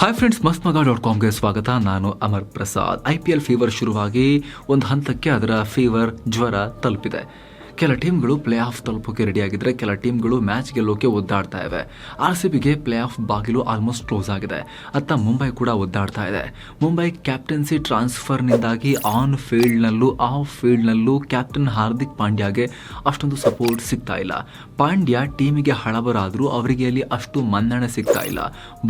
Hi friends, mastmaga.comಗೆ ಸ್ವಾಗತ. ನಾನು Amar Prasad. IPL fever ಶುರುವಾಗಿ ಒಂದು ಹಂತಕ್ಕೆ ಅದರ ಫೀವರ್ ಜ್ವರ ತಲುಪಿದೆ. ಕೆಲ ಟೀಮ್ಗಳು ಪ್ಲೇ ಆಫ್ ತಲುಪೋಕೆ ರೆಡಿಯಾಗಿದ್ದರೆ ಕೆಲ ಟೀಮ್ಗಳು ಮ್ಯಾಚ್ ಗೆಲ್ಲೋಕೆ ಒದ್ದಾಡ್ತಾ ಇವೆ. RCBಗೆ ಪ್ಲೇ ಆಫ್ ಬಾಗಿಲು ಆಲ್ಮೋಸ್ಟ್ ಕ್ಲೋಸ್ ಆಗಿದೆ. ಅತ್ತ ಮುಂಬೈ ಕೂಡ ಒದ್ದಾಡ್ತಾ ಇದೆ. ಮುಂಬೈ ಕ್ಯಾಪ್ಟನ್ಸಿ ಟ್ರಾನ್ಸ್ಫರ್ನಿಂದಾಗಿ ಆನ್ ಫೀಲ್ಡ್ನಲ್ಲೂ ಆಫ್ ಫೀಲ್ಡ್ನಲ್ಲೂ ಕ್ಯಾಪ್ಟನ್ ಹಾರ್ದಿಕ್ ಪಾಂಡ್ಯಾಗೆ ಅಷ್ಟೊಂದು ಸಪೋರ್ಟ್ ಸಿಗ್ತಾ ಇಲ್ಲ. ಪಾಂಡ್ಯ ಟೀಮಿಗೆ ಹಳಬರಾದರೂ ಅವರಿಗೆ ಅಲ್ಲಿ ಅಷ್ಟು ಮನ್ನಣೆ ಸಿಗ್ತಾ ಇಲ್ಲ.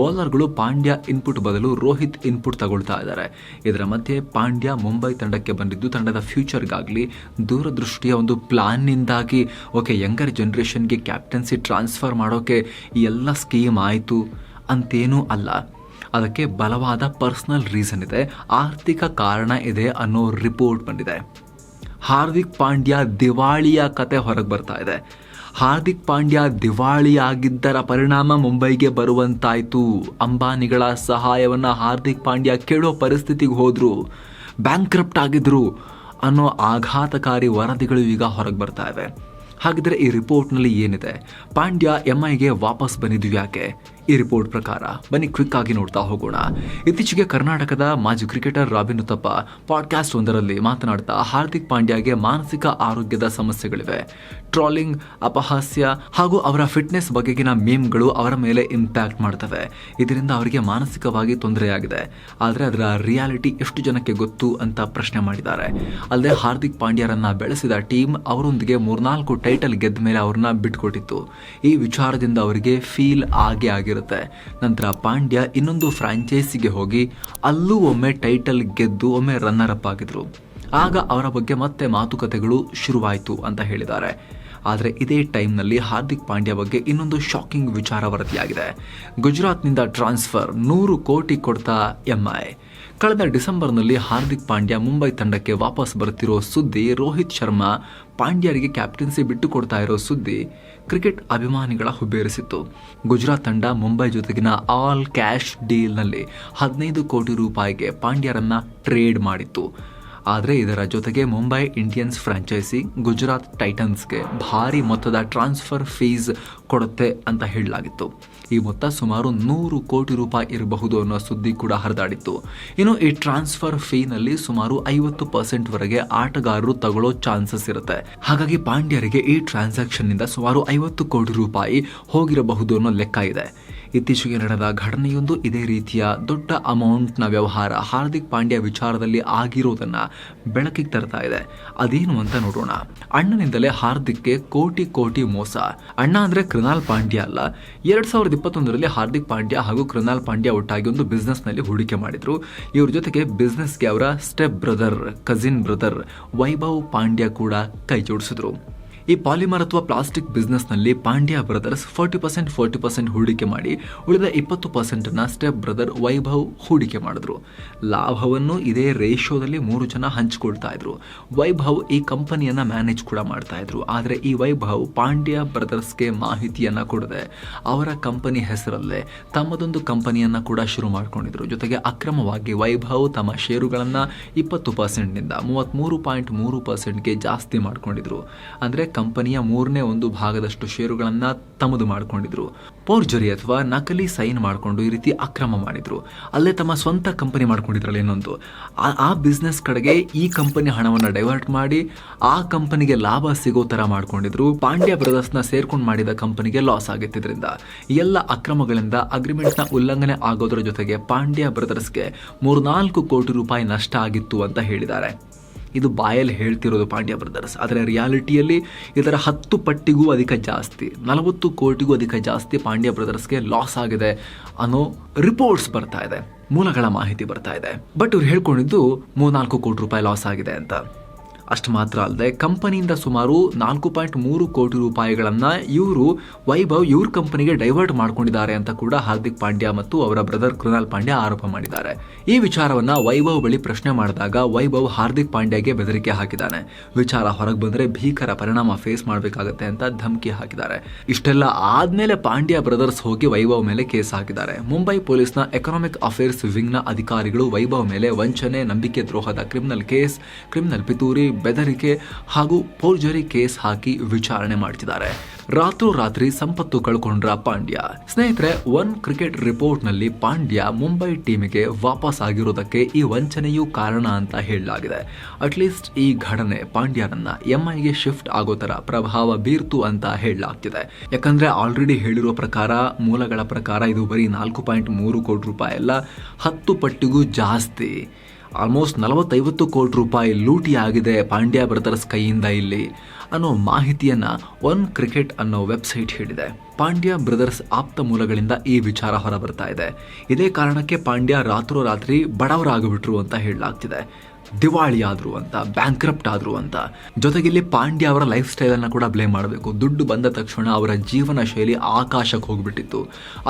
ಬೌಲರ್ಗಳು ಪಾಂಡ್ಯ ಇನ್ಪುಟ್ ಬದಲು ರೋಹಿತ್ ಇನ್ಪುಟ್ ತಗೊಳ್ತಾ ಇದ್ದಾರೆ. ಇದರ ಮಧ್ಯೆ ಪಾಂಡ್ಯ ಮುಂಬೈ ತಂಡಕ್ಕೆ ಬಂದಿದ್ದು ತಂಡದ ಫ್ಯೂಚರ್ಗಾಗಲಿ ದೂರದೃಷ್ಟಿಯ ಒಂದು ಪ್ಲಾನ್ನಿಂದಾಗಿ ಯಂಗರ್ ಜನರೇಷನ್ಗೆ ಕ್ಯಾಪ್ಟನ್ಸಿ ಟ್ರಾನ್ಸ್ಫರ್ ಮಾಡೋಕೆ ಈ ಎಲ್ಲ ಸ್ಕೀಮ್ ಆಯಿತು ಅಂತೇನೂ ಅಲ್ಲ. ಅದಕ್ಕೆ ಬಲವಾದ ಪರ್ಸನಲ್ ರೀಸನ್ ಇದೆ, ಆರ್ಥಿಕ ಕಾರಣ ಇದೆ ಅನ್ನೋ ರಿಪೋರ್ಟ್ ಬಂದಿದೆ. ಹಾರ್ದಿಕ್ ಪಾಂಡ್ಯ ದಿವಾಳಿಯ ಕತೆ ಹೊರಗೆ ಬರ್ತಾ ಇದೆ. ಹಾರ್ದಿಕ್ ಪಾಂಡ್ಯ ದಿವಾಳಿಯಾಗಿದ್ದರ ಪರಿಣಾಮ ಮುಂಬೈಗೆ ಬರುವಂತಾಯಿತು. ಅಂಬಾನಿಗಳ ಸಹಾಯವನ್ನು ಹಾರ್ದಿಕ್ ಪಾಂಡ್ಯ ಕೇಳೋ ಪರಿಸ್ಥಿತಿಗೆ ಹೋದ್ರು, ಬ್ಯಾಂಕ್ರಪ್ಟ್ ಆಗಿದ್ರು ಅನ್ನೋ ಆಘಾತಕಾರಿ ವರದಿಗಳು ಈಗ ಹೊರಗೆ ಬರ್ತಾ ಇವೆ. ಹಾಗಿದ್ರೆ ಈ ರಿಪೋರ್ಟ್ನಲ್ಲಿ ಏನಿದೆ? ಪಾಂಡ್ಯ MIಗೆ ವಾಪಸ್ ಬಂದಿದ್ದು ಯಾಕೆ? ಈ ರಿಪೋರ್ಟ್ ಪ್ರಕಾರ ಬನ್ನಿ ಕ್ವಿಕ್ ಆಗಿ ನೋಡ್ತಾ ಹೋಗೋಣ. ಇತ್ತೀಚೆಗೆ ಕರ್ನಾಟಕದ ಮಾಜಿ ಕ್ರಿಕೆಟರ್ ರಾಬಿನ್ ಉತ್ತಪ್ಪ ಪಾಡ್ಕಾಸ್ಟ್ ಒಂದರಲ್ಲಿ ಮಾತನಾಡ್ತಾ ಹಾರ್ದಿಕ್ ಪಾಂಡ್ಯಗೆ ಮಾನಸಿಕ ಆರೋಗ್ಯದ ಸಮಸ್ಯೆಗಳಿವೆ. ಟ್ರಾಲಿಂಗ್, ಅಪಹಾಸ್ಯ ಹಾಗೂ ಅವರ ಫಿಟ್ನೆಸ್ ಬಗೆಗಿನ ಮೀಮ್ಗಳು ಅವರ ಮೇಲೆ ಇಂಪ್ಯಾಕ್ಟ್ ಮಾಡ್ತವೆ. ಇದರಿಂದ ಅವರಿಗೆ ಮಾನಸಿಕವಾಗಿ ತೊಂದರೆಯಾಗಿದೆ. ಆದರೆ ಅದರ ರಿಯಾಲಿಟಿ ಎಷ್ಟು ಜನಕ್ಕೆ ಗೊತ್ತು ಅಂತ ಪ್ರಶ್ನೆ ಮಾಡಿದ್ದಾರೆ. ಅಲ್ಲದೆ ಹಾರ್ದಿಕ್ ಪಾಂಡ್ಯರನ್ನ ಬೆಳೆಸಿದ ಟೀಮ್ ಅವರೊಂದಿಗೆ 3-4 ಟೈಟಲ್ ಗೆದ್ದ ಮೇಲೆ ಅವ್ರನ್ನ ಬಿಟ್ಕೊಟ್ಟಿತ್ತು. ಈ ವಿಚಾರದಿಂದ ಅವರಿಗೆ ಫೀಲ್ ಆಗಿರುತ್ತೆ. ನಂತರ ಪಾಂಡ್ಯ ಇನ್ನೊಂದು ಫ್ರಾಂಚೈಸಿಗೆ ಹೋಗಿ ಅಲ್ಲೂ ಒಮ್ಮೆ ಟೈಟಲ್ ಗೆದ್ದು ಒಮ್ಮೆ ರನ್ನರ್ ಅಪ್ ಆಗಿದ್ರು. ಆಗ ಅವರ ಬಗ್ಗೆ ಮತ್ತೆ ಮಾತುಕತೆಗಳು ಶುರುವಾಯಿತು ಅಂತ ಹೇಳಿದ್ದಾರೆ. ಆದರೆ ಇದೇ ಟೈಮ್ನಲ್ಲಿ ಹಾರ್ದಿಕ್ ಪಾಂಡ್ಯ ಬಗ್ಗೆ ಇನ್ನೊಂದು ಶಾಕಿಂಗ್ ವಿಚಾರ ವರದಿಯಾಗಿದೆ. ಗುಜರಾತ್ನಿಂದ ಟ್ರಾನ್ಸ್ಫರ್ 100 ಕೋಟಿ ಕೊಡ್ತಾ MI. ಕಳೆದ ಡಿಸೆಂಬರ್ನಲ್ಲಿ ಹಾರ್ದಿಕ್ ಪಾಂಡ್ಯ ಮುಂಬೈ ತಂಡಕ್ಕೆ ವಾಪಸ್ ಬರುತ್ತಿರೋ ಸುದ್ದಿ, ರೋಹಿತ್ ಶರ್ಮಾ ಪಾಂಡ್ಯರಿಗೆ ಕ್ಯಾಪ್ಟನ್ಸಿ ಬಿಟ್ಟು ಕೊಡ್ತಾ ಇರೋ ಸುದ್ದಿ ಕ್ರಿಕೆಟ್ ಅಭಿಮಾನಿಗಳ ಹುಬ್ಬೇರಿಸಿತ್ತು. ಗುಜರಾತ್ ತಂಡ ಮುಂಬೈ ಜೊತೆಗಿನ ಆಲ್ ಕ್ಯಾಶ್ ಡೀಲ್ನಲ್ಲಿ 15 ಕೋಟಿ ರೂಪಾಯಿಗೆ ಪಾಂಡ್ಯರನ್ನ ಟ್ರೇಡ್ ಮಾಡಿತ್ತು. ಆದರೆ ಇದರ ಜೊತೆಗೆ ಮುಂಬೈ ಇಂಡಿಯನ್ಸ್ ಫ್ರಾಂಚೈಸಿ ಗುಜರಾತ್ ಟೈಟನ್ಸ್ಗೆ ಭಾರಿ ಮೊತ್ತದ ಟ್ರಾನ್ಸ್ಫರ್ ಫೀಸ್ ಕೊಡುತ್ತೆ ಅಂತ ಹೇಳಲಾಗಿತ್ತು. ಈ ಮೊತ್ತ ಸುಮಾರು 100 ಕೋಟಿ ರೂಪಾಯಿ ಇರಬಹುದು ಅನ್ನೋ ಸುದ್ದಿ ಕೂಡ ಹರಿದಾಡಿತ್ತು. ಇನ್ನು ಈ ಟ್ರಾನ್ಸ್ಫರ್ ಫೀನಲ್ಲಿ ಸುಮಾರು 50% ವರೆಗೆ ಆಟಗಾರರು ತಗೊಳ್ಳೋ ಚಾನ್ಸಸ್ ಇರುತ್ತೆ. ಹಾಗಾಗಿ ಪಾಂಡ್ಯರಿಗೆ ಈ ಟ್ರಾನ್ಸಾಕ್ಷನ್ನಿಂದ ಸುಮಾರು 50 ಕೋಟಿ ರೂಪಾಯಿ ಹೋಗಿರಬಹುದು ಅನ್ನೋ ಲೆಕ್ಕ ಇದೆ. ಇತ್ತೀಚೆಗೆ ನಡೆದ ಘಟನೆಯೊಂದು ಇದೇ ರೀತಿಯ ದೊಡ್ಡ ಅಮೌಂಟ್ನ ವ್ಯವಹಾರ ಹಾರ್ದಿಕ್ ಪಾಂಡ್ಯ ವಿಚಾರದಲ್ಲಿ ಆಗಿರೋದನ್ನ ಬೆಳಕಿಗೆ ತರ್ತಾ ಇದೆ. ಅದೇನು ಅಂತ ನೋಡೋಣ. ಅಣ್ಣನಿಂದಲೇ ಹಾರ್ದಿಕ್ಗೆ ಕೋಟಿ ಮೋಸ. ಅಣ್ಣ ಅಂದ್ರೆ ಕೃನಾಲ್ ಪಾಂಡ್ಯ ಅಲ್ಲ. 2021ರಲ್ಲಿ ಹಾರ್ದಿಕ್ ಪಾಂಡ್ಯ ಹಾಗೂ ಕೃನಾಲ್ ಪಾಂಡ್ಯ ಒಟ್ಟಾಗಿ ಒಂದು ಬಿಸ್ನೆಸ್ ನಲ್ಲಿ ಹೂಡಿಕೆ ಮಾಡಿದ್ರು. ಇವ್ರ ಜೊತೆಗೆ ಬಿಸ್ನೆಸ್ಗೆ ಅವರ step brother, cousin brother Vaibhav Pandya ಕೂಡ ಕೈ ಜೋಡಿಸಿದ್ರು. ಈ ಪಾಲಿಮರ್ ಅಥವಾ ಪ್ಲಾಸ್ಟಿಕ್ ಬಿಸ್ನೆಸ್ನಲ್ಲಿ ಪಾಂಡ್ಯ ಬ್ರದರ್ಸ್ 40% ಹೂಡಿಕೆ ಮಾಡಿ ಉಳಿದ 20% ಸ್ಟೆಪ್ ಬ್ರದರ್ ವೈಭವ್ ಹೂಡಿಕೆ ಮಾಡಿದ್ರು. ಲಾಭವನ್ನು ಇದೇ ರೇಷಿಯೋದಲ್ಲಿ 3 ಜನ ಹಂಚಿಕೊಳ್ತಾ ಇದ್ರು. ವೈಭವ್ ಈ ಕಂಪನಿಯನ್ನ ಮ್ಯಾನೇಜ್ ಕೂಡ ಮಾಡ್ತಾ ಇದ್ರು. ಆದರೆ ಈ ವೈಭವ್ ಪಾಂಡ್ಯ ಬ್ರದರ್ಸ್ಗೆ ಮಾಹಿತಿಯನ್ನ ಕೊಡದೆ ಅವರ ಕಂಪನಿ ಹೆಸರಲ್ಲೇ ತಮ್ಮದೊಂದು ಕಂಪನಿಯನ್ನ ಕೂಡ ಶುರು ಮಾಡ್ಕೊಂಡಿದ್ರು. ಜೊತೆಗೆ ಅಕ್ರಮವಾಗಿ ವೈಭವ್ ತಮ್ಮ ಷೇರುಗಳನ್ನ 20%ನಿಂದ 33.3%ಗೆ ಜಾಸ್ತಿ ಮಾಡ್ಕೊಂಡಿದ್ರು. ಅಂದ್ರೆ ಕಂಪನಿಯ 1/3 ಭಾಗದಷ್ಟು ಷೇರುಗಳನ್ನ ತಮ್ಮದು ಮಾಡಿಕೊಂಡಿದ್ರು. ಫೋರ್ಜರಿ ಅಥವಾ ನಕಲಿ ಸೈನ್ ಮಾಡಿಕೊಂಡು ಈ ರೀತಿ ಅಕ್ರಮ ಮಾಡಿದ್ರು. ಅಲ್ಲೇ ತಮ್ಮ ಸ್ವಂತ ಕಂಪನಿ ಮಾಡ್ಕೊಂಡಿದ್ರಲ್ಲ ಇನ್ನೊಂದು, ಆ ಬಿಸ್ನೆಸ್ ಕಡೆಗೆ ಈ ಕಂಪನಿ ಹಣವನ್ನು ಡೈವರ್ಟ್ ಮಾಡಿ ಆ ಕಂಪನಿಗೆ ಲಾಭ ಸಿಗೋ ತರ ಮಾಡ್ಕೊಂಡಿದ್ರು. ಪಾಂಡ್ಯ ಬ್ರದರ್ಸ್ನ ಸೇರ್ಕೊಂಡು ಮಾಡಿದ ಕಂಪನಿಗೆ ಲಾಸ್ ಆಗಿದ್ದರಿಂದ ಎಲ್ಲ ಅಕ್ರಮಗಳಿಂದ ಅಗ್ರಿಮೆಂಟ್ನ ಉಲ್ಲಂಘನೆ ಆಗೋದ್ರ ಜೊತೆಗೆ ಪಾಂಡ್ಯ ಬ್ರದರ್ಸ್ಗೆ 3-4 ಕೋಟಿ ರೂಪಾಯಿ ನಷ್ಟ ಆಗಿತ್ತು ಅಂತ ಹೇಳಿದ್ದಾರೆ. ಇದು ಬಾಯಲ್ಲಿ ಹೇಳ್ತಿರೋದು ಪಾಂಡ್ಯ ಬ್ರದರ್ಸ್, ಆದರೆ ರಿಯಾಲಿಟಿಯಲ್ಲಿ ಇದರ 10 ಪಟ್ಟಿಗೂ ಅಧಿಕ ಜಾಸ್ತಿ, 40 ಕೋಟಿಗೂ ಅಧಿಕ ಜಾಸ್ತಿ ಪಾಂಡ್ಯ ಬ್ರದರ್ಸ್ಗೆ ಲಾಸ್ ಆಗಿದೆ ಅನ್ನೋ ರಿಪೋರ್ಟ್ಸ್ ಬರ್ತಾ ಇದೆ, ಮೂಲಗಳ ಮಾಹಿತಿ ಬರ್ತಾ ಇದೆ. ಬಟ್ ಇವ್ರು ಹೇಳ್ಕೊಂಡಿದ್ದು 3-4 ಕೋಟಿ ರೂಪಾಯಿ ಲಾಸ್ ಆಗಿದೆ ಅಂತ. ಅಷ್ಟು ಮಾತ್ರ ಅಲ್ಲದೆ ಕಂಪನಿಯಿಂದ ಸುಮಾರು 4.3 ಕೋಟಿ ರೂಪಾಯಿಗಳನ್ನ ಇವರು ವೈಭವ್ ಇವ್ರ ಕಂಪನಿಗೆ ಡೈವರ್ಟ್ ಮಾಡ್ಕೊಂಡಿದ್ದಾರೆ ಅಂತ ಕೂಡ ಹಾರ್ದಿಕ್ ಪಾಂಡ್ಯ ಮತ್ತು ಅವರ ಬ್ರದರ್ ಕೃನಾಲ್ ಪಾಂಡ್ಯ ಆರೋಪ ಮಾಡಿದ್ದಾರೆ. ಈ ವಿಚಾರವನ್ನ ವೈಭವ್ ಬಳಿ ಪ್ರಶ್ನೆ ಮಾಡಿದಾಗ ವೈಭವ್ ಹಾರ್ದಿಕ್ ಪಾಂಡ್ಯಗೆ ಬೆದರಿಕೆ ಹಾಕಿದ್ದಾನೆ. ವಿಚಾರ ಹೊರಗೆ ಬಂದ್ರೆ ಭೀಕರ ಪರಿಣಾಮ ಫೇಸ್ ಮಾಡಬೇಕಾಗತ್ತೆ ಅಂತ ಧಮಕಿ ಹಾಕಿದ್ದಾರೆ. ಇಷ್ಟೆಲ್ಲ ಆದ್ಮೇಲೆ ಪಾಂಡ್ಯ ಬ್ರದರ್ಸ್ ಹೋಗಿ ವೈಭವ್ ಮೇಲೆ ಕೇಸ್ ಹಾಕಿದ್ದಾರೆ. ಮುಂಬೈ ಪೊಲೀಸ್ನ ಎಕನಾಮಿಕ್ ಅಫೇರ್ಸ್ ವಿಂಗ್ನ ಅಧಿಕಾರಿಗಳು ವೈಭವ್ ಮೇಲೆ ವಂಚನೆ, ನಂಬಿಕೆ ದ್ರೋಹದ ಕ್ರಿಮಿನಲ್ ಕೇಸ್, ಕ್ರಿಮಿನಲ್ ಪಿತೂರಿ, ಬೆದರಿಕೆ ಹಾಗೂ ಫೋರ್ಜರಿ ಕೇಸ್ ಹಾಕಿ ವಿಚಾರಣೆ ಮಾಡ್ತಿದ್ದಾರೆ. ರಾತ್ರೋರಾತ್ರಿ ಸಂಪತ್ತು ಕಳ್ಕೊಂಡ್ರ ಪಾಂಡ್ಯ. ಸ್ನೇಹಿತರೆ, ಒನ್ ಕ್ರಿಕೆಟ್ ರಿಪೋರ್ಟ್ ನಲ್ಲಿ ಪಾಂಡ್ಯ ಮುಂಬೈ ಟೀಮಿಗೆ ವಾಪಸ್ ಆಗಿರೋದಕ್ಕೆ ಈ ವಂಚನೆಯೂ ಕಾರಣ ಅಂತ ಹೇಳಲಾಗಿದೆ. ಅಟ್ಲೀಸ್ಟ್ ಈ ಘಟನೆ ಪಾಂಡ್ಯರನ್ನ ಎಂಐಗೆ ಶಿಫ್ಟ್ ಆಗೋ ತರ ಪ್ರಭಾವ ಬೀರ್ತು ಅಂತ ಹೇಳಲಾಗ್ತಿದೆ. ಯಾಕಂದ್ರೆ ಆಲ್ರೆಡಿ ಹೇಳಿರೋ ಪ್ರಕಾರ, ಮೂಲಗಳ ಪ್ರಕಾರ ಇದು ಬರೀ 4.3 ಕೋಟಿ ರೂಪಾಯಿ ಅಲ್ಲ, 10 ಪಟ್ಟಿಗೂ ಜಾಸ್ತಿ, ಆಲ್ಮೋಸ್ಟ್ 40-50 ಕೋಟಿ ರೂಪಾಯಿ ಲೂಟಿ ಆಗಿದೆ ಪಾಂಡ್ಯ ಬ್ರದರ್ಸ್ ಕೈಯಿಂದ ಇಲ್ಲಿ ಅನ್ನೋ ಮಾಹಿತಿಯನ್ನ ಒನ್ ಕ್ರಿಕೆಟ್ ಅನ್ನೋ ವೆಬ್ಸೈಟ್ ಹೇಳಿದೆ. ಪಾಂಡ್ಯ ಬ್ರದರ್ಸ್ ಆಪ್ತ ಮೂಲಗಳಿಂದ ಈ ವಿಚಾರ ಹೊರ ಬರ್ತಾ ಇದೆ. ಇದೇ ಕಾರಣಕ್ಕೆ ಪಾಂಡ್ಯ ರಾತ್ರೋರಾತ್ರಿ ಬಡವರಾಗಿಬಿಟ್ರು ಅಂತ ಹೇಳಲಾಗ್ತಿದೆ. ದಿವಾಳಿ ಆದ್ರು ಅಂತ, ಬ್ಯಾಂಕ್ರಪ್ಟ್ ಆದ್ರು ಅಂತ. ಜೊತೆಗಿಲ್ಲಿ ಪಾಂಡ್ಯ ಅವರ ಲೈಫ್ ಸ್ಟೈಲ್ ಅನ್ನ ಕೂಡ ಬ್ಲೇಮ್ ಮಾಡಬೇಕು. ದುಡ್ಡು ಬಂದ ತಕ್ಷಣ ಅವರ ಜೀವನ ಶೈಲಿ ಆಕಾಶಕ್ಕೆ ಹೋಗ್ಬಿಟ್ಟಿತ್ತು.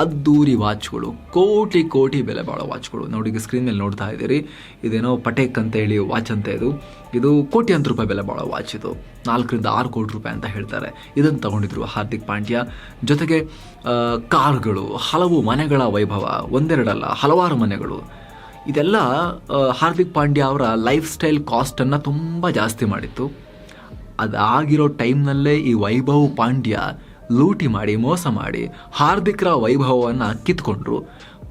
ಅದ್ದೂರಿ ವಾಚ್ಗಳು, ಕೋಟಿ ಕೋಟಿ ಬೆಲೆ ಬಾಳೋ ವಾಚ್ಗಳು. ನೋಡಿ, ಸ್ಕ್ರೀನ್ ಮೇಲೆ ನೋಡ್ತಾ ಇದ್ದೀರಿ, ಇದೇನೋ ಪಟೇಕ್ ಅಂತ ಹೇಳಿ ವಾಚ್ ಅಂತ ಇದು ಕೋಟ್ಯಾಂತರ ರೂಪಾಯಿ ಬೆಲೆ ಬಾಳೋ ವಾಚ್. ಇದು 4-6 ಕೋಟಿ ರೂಪಾಯಿ ಅಂತ ಹೇಳ್ತಾರೆ. ಇದನ್ನು ತಗೊಂಡಿದ್ರು ಹಾರ್ದಿಕ್ ಪಾಂಡ್ಯ. ಜೊತೆಗೆ ಕಾರ್ಗಳು, ಹಲವು ಮನೆಗಳ ವೈಭವ, ಒಂದೆರಡಲ್ಲ ಹಲವಾರು ಮನೆಗಳು. ಇದೆಲ್ಲ ಹಾರ್ದಿಕ್ ಪಾಂಡ್ಯ ಅವರ ಲೈಫ್ ಸ್ಟೈಲ್ ಕಾಸ್ಟನ್ನು ತುಂಬ ಜಾಸ್ತಿ ಮಾಡಿತ್ತು. ಅದಾಗಿರೋ ಟೈಮ್ನಲ್ಲೇ ಈ ವೈಭವ್ ಪಾಂಡ್ಯ ಲೂಟಿ ಮಾಡಿ, ಮೋಸ ಮಾಡಿ ಹಾರ್ದಿಕ್ರ ವೈಭವವನ್ನು ಕಿತ್ಕೊಂಡ್ರು.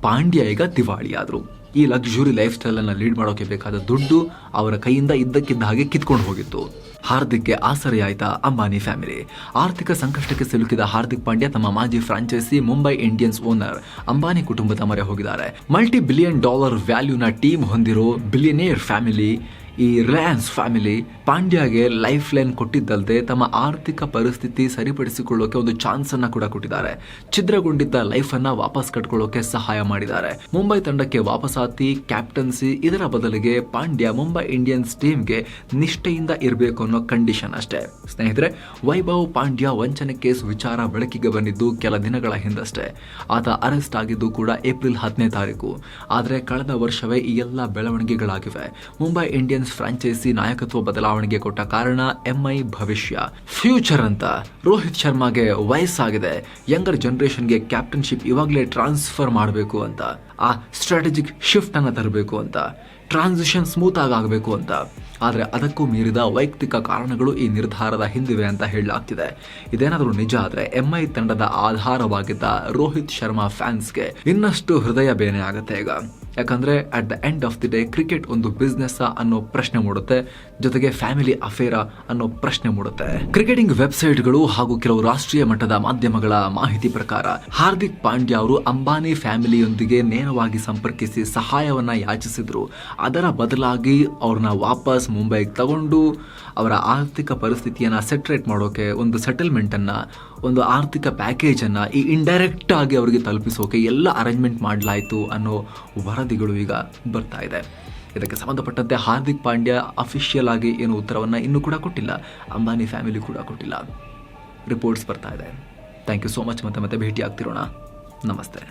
ಪಾಂಡ್ಯ ಈಗ ದಿವಾಳಿ ಆದರು. ಈ ಲಕ್ಸುರಿ ಲೈಫ್ ಸ್ಟೈಲನ್ನು ಲೀಡ್ ಮಾಡೋಕೆ ಬೇಕಾದ ದುಡ್ಡು ಅವರ ಕೈಯಿಂದ ಇದ್ದಕ್ಕಿದ್ದ ಹಾಗೆ ಕಿತ್ಕೊಂಡು ಹೋಗಿತ್ತು. ಹಾರ್ದಿಕ್ಗೆ ಆಸರೆಯಾಯ್ತಾ ಅಂಬಾನಿ ಫ್ಯಾಮಿಲಿ. ಆರ್ಥಿಕ ಸಂಕಷ್ಟಕ್ಕೆ ಸಿಲುಕಿದ ಹಾರ್ದಿಕ್ ಪಾಂಡ್ಯ ತಮ್ಮ ಮಾಜಿ franchise Mumbai Indians owner Ambani ಕುಟುಂಬದ ಮೊರೆ ಹೋಗಿದ್ದಾರೆ. $multi-billion ವ್ಯಾಲ್ಯೂನ ಟೀಮ್ ಹೊಂದಿರೋ ಬಿಲಿಯನೇರ್ ಫ್ಯಾಮಿಲಿ, ಈ ರಿಲಯನ್ಸ್ ಫ್ಯಾಮಿಲಿ ಪಾಂಡ್ಯಗೆ ಲೈಫ್ ಲೈನ್ ಕೊಟ್ಟಿದ್ದಲ್ಲದೆ ತಮ್ಮ ಆರ್ಥಿಕ ಪರಿಸ್ಥಿತಿ ಸರಿಪಡಿಸಿಕೊಳ್ಳೋಕೆ ಒಂದು ಚಾನ್ಸ್ ಅನ್ನ ಕೂಡ ಕೊಟ್ಟಿದ್ದಾರೆ. ಛಿದ್ರಗೊಂಡಿದ್ದ ಲೈಫ್ ಅನ್ನ ವಾಪಸ್ ಕಟ್ಕೊಳ್ಳೋಕೆ ಸಹಾಯ ಮಾಡಿದ್ದಾರೆ. ಮುಂಬೈ ತಂಡಕ್ಕೆ ವಾಪಸಾತಿ, ಕ್ಯಾಪ್ಟನ್ಸಿ, ಇದರ ಬದಲಿಗೆ ಪಾಂಡ್ಯ ಮುಂಬೈ ಇಂಡಿಯನ್ಸ್ ಟೀಮ್ಗೆ ನಿಷ್ಠೆಯಿಂದ ಇರಬೇಕು ಅನ್ನೋ ಕಂಡೀಷನ್ ಅಷ್ಟೇ. ಸ್ನೇಹಿತರೆ, ವೈಭವ್ ಪಾಂಡ್ಯ ವಂಚನೆ ಕೇಸ್ ವಿಚಾರ ಬೆಳಕಿಗೆ ಬಂದಿದ್ದು ಕೆಲ ದಿನಗಳ ಹಿಂದಷ್ಟೇ. ಆತ ಅರೆಸ್ಟ್ ಆಗಿದ್ದು ಕೂಡ ಏಪ್ರಿಲ್ 10ನೇ ತಾರೀಕು. ಆದರೆ ಕಳೆದ ವರ್ಷವೇ ಈ ಎಲ್ಲ ಬೆಳವಣಿಗೆಗಳಾಗಿವೆ. ಮುಂಬೈ ಇಂಡಿಯನ್ಸ್ ಫ್ರಾಂಚೈಸಿ ನಾಯಕತ್ವ ಬದಲಾವಣೆಗೆ ಕೊಟ್ಟ ಕಾರಣ ಎಂಐ ಭವಿಷ್ಯ, ಫ್ಯೂಚರ್ ಅಂತ. ರೋಹಿತ್ ಶರ್ಮಾಗೆ ವಯಸ್ಸಾಗಿದೆ, ಯಂಗರ್ ಜನರೇಷನ್ಗೆ ಕ್ಯಾಪ್ಟನ್ಶಿಪ್ ಇವಾಗಲೇ ಟ್ರಾನ್ಸ್ಫರ್ ಮಾಡಬೇಕು ಅಂತ, ಆ ಸ್ಟ್ರಾಟಜಿಕ್ ಶಿಫ್ಟ್ ಅನ್ನು ತರಬೇಕು ಅಂತ, ಟ್ರಾನ್ಸಿಷನ್ ಸ್ಮೂತ್ ಆಗಬೇಕು ಅಂತ. ಆದರೆ ಅದಕ್ಕೂ ಮೀರಿದ ವೈಯಕ್ತಿಕ ಕಾರಣಗಳು ಈ ನಿರ್ಧಾರದ ಹಿಂದಿವೆ ಅಂತ ಹೇಳಲಾಗ್ತಿದೆ. ಇದೇನಾದರೂ ನಿಜ ಆದರೆ ಎಂಐ ತಂಡದ ಆಧಾರವಾಗಿದ್ದ ರೋಹಿತ್ ಶರ್ಮಾ ಫ್ಯಾನ್ಸ್ಗೆ ಇನ್ನಷ್ಟು ಹೃದಯ ಬೇನೆ ಆಗುತ್ತೆ ಈಗ. ಯಾಕಂದ್ರೆ at the end of the day cricket ಒಂದು ಬಿಸ್ನೆಸ್ ಅನ್ನೋ ಪ್ರಶ್ನೆ ಮೂಡುತ್ತೆ, ಜೊತೆಗೆ ಫ್ಯಾಮಿಲಿ ಅಫೇರ ಅನ್ನೋ ಪ್ರಶ್ನೆ ಮೂಡುತ್ತೆ. ಕ್ರಿಕೆಟಿಂಗ್ ವೆಬ್ಸೈಟ್ಗಳು ಹಾಗೂ ಕೆಲವು ರಾಷ್ಟ್ರೀಯ ಮಟ್ಟದ ಮಾಧ್ಯಮಗಳ ಮಾಹಿತಿ ಪ್ರಕಾರ ಹಾರ್ದಿಕ್ ಪಾಂಡ್ಯ ಅವರು ಅಂಬಾನಿ ಫ್ಯಾಮಿಲಿಯೊಂದಿಗೆ ನೇರವಾಗಿ ಸಂಪರ್ಕಿಸಿ ಸಹಾಯವನ್ನ ಯಾಚಿಸಿದ್ರು. ಅದರ ಬದಲಾಗಿ ಅವ್ರನ್ನ ವಾಪಸ್ ಮುಂಬೈಗೆ ತಗೊಂಡು ಅವರ ಆರ್ಥಿಕ ಪರಿಸ್ಥಿತಿಯನ್ನ ಸೆಟ್ರೇಟ್ ಮಾಡೋಕೆ ಒಂದು ಸೆಟಲ್ಮೆಂಟ್ ಅನ್ನ, ಒಂದು ಆರ್ಥಿಕ ಪ್ಯಾಕೇಜ್ ಅನ್ನ ಈ ಇಂಡೈರೆಕ್ಟ್ ಆಗಿ ಅವರಿಗೆ ತಲುಪಿಸೋಕೆ ಎಲ್ಲ ಅರೇಂಜ್ಮೆಂಟ್ ಮಾಡಲಾಯಿತು ಅನ್ನೋ ವರದಿಗಳು ಈಗ ಬರ್ತಾ ಇದೆ. ಇದಕ್ಕೆ ಸಂಬಂಧಪಟ್ಟಂತೆ ಹಾರ್ದಿಕ್ ಪಾಂಡ್ಯ ಅಫಿಷಿಯಲ್ ಆಗಿ ಏನು ಉತ್ತರವನ್ನು ಇನ್ನೂ ಕೂಡ ಕೊಟ್ಟಿಲ್ಲ, ಅಂಬಾನಿ ಫ್ಯಾಮಿಲಿ ಕೂಡ ಕೊಟ್ಟಿಲ್ಲ. ರಿಪೋರ್ಟ್ಸ್ ಬರ್ತಾ ಇದೆ. Thank you so much. ಮತ್ತೆ ಭೇಟಿ ಆಗ್ತಿರೋಣ. ನಮಸ್ತೆ.